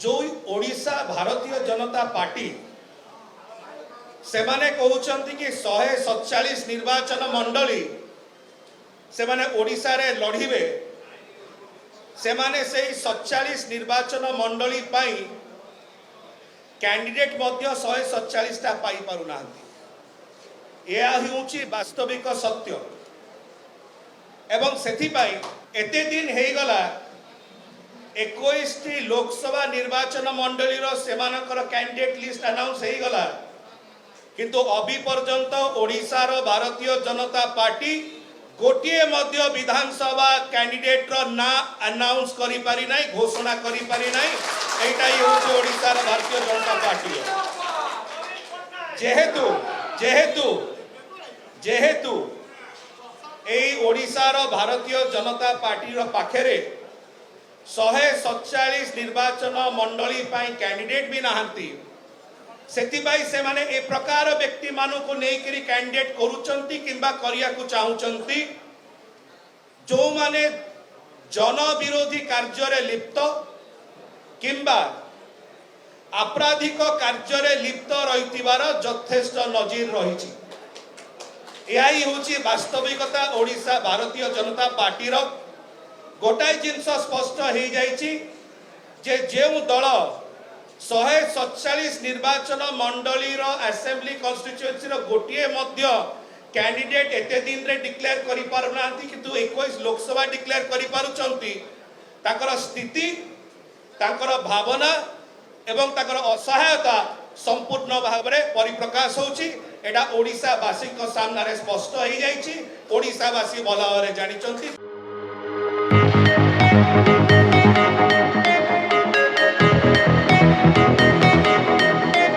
जो ओडिशा भारतीय जनता पार्टी से माने कहउछंती कि 147 निर्वाचन मंडली से माने ओडिशा रे लड़िबे से माने से 47 निर्वाचन मंडली पाई कैंडिडेट मध्य 147 टा पाई पारु नांती। यह हेउची वास्तविक सत्य एवं सेथि पाई एते दिन हेई गला 21 टी लोकसभा निर्वाचन मंडली रो सेमानकर कैंडिडेट लिस्ट अनाउंस हेई गला किंतु अभी पर्यंत ओडिशा रो भारतीय जनता पार्टी गोटिए मध्य विधानसभा कैंडिडेट रो ना अनाउंस करि पारि नै, घोषणा करि पारि नै। एटा ही होची ओडिशा रो भारतीय जनता पार्टी जेहेतु जेहेतु जेहेतु एई ओडिशा रो भारतीय जनता पार्टी रो पाखेरे 147 निर्वाचन मंडली पाई कैंडिडेट भी नहांती सेतिबाई से माने ए प्रकार व्यक्ति मानु को नेकरी कैंडिडेट करूचंती किंबा करिया को चाहुचंती जो माने जन विरोधी कार्य रे लिप्त किंबा आपराधिक कार्य रे लिप्त रहितिबार यथेष्ट नजीर रहिछि। एही होछि वास्तविकता ओडिशा भारतीय जनता पार्टी रो गोटाई जिनस स्पष्ट हो जाइछि जे जेउ दल 147 निर्वाचन मंडली रो असेंबली कॉन्स्टिट्यूएंसी रो गोटिए मध्य कैंडिडेट एते दिन रे डिक्लेयर करि पारुनांती किंतु 21 लोकसभा डिक्लेयर करि पारुचंती ताकर स्थिति ताकर भावना एवं ताकर असहायता संपूर्ण भाव रे परिप्रकाश होछि। एटा ओडिशा वासी को सामने रे स्पष्ट हो जाइछि। ओडिशा वासी भला रे जानिचंती।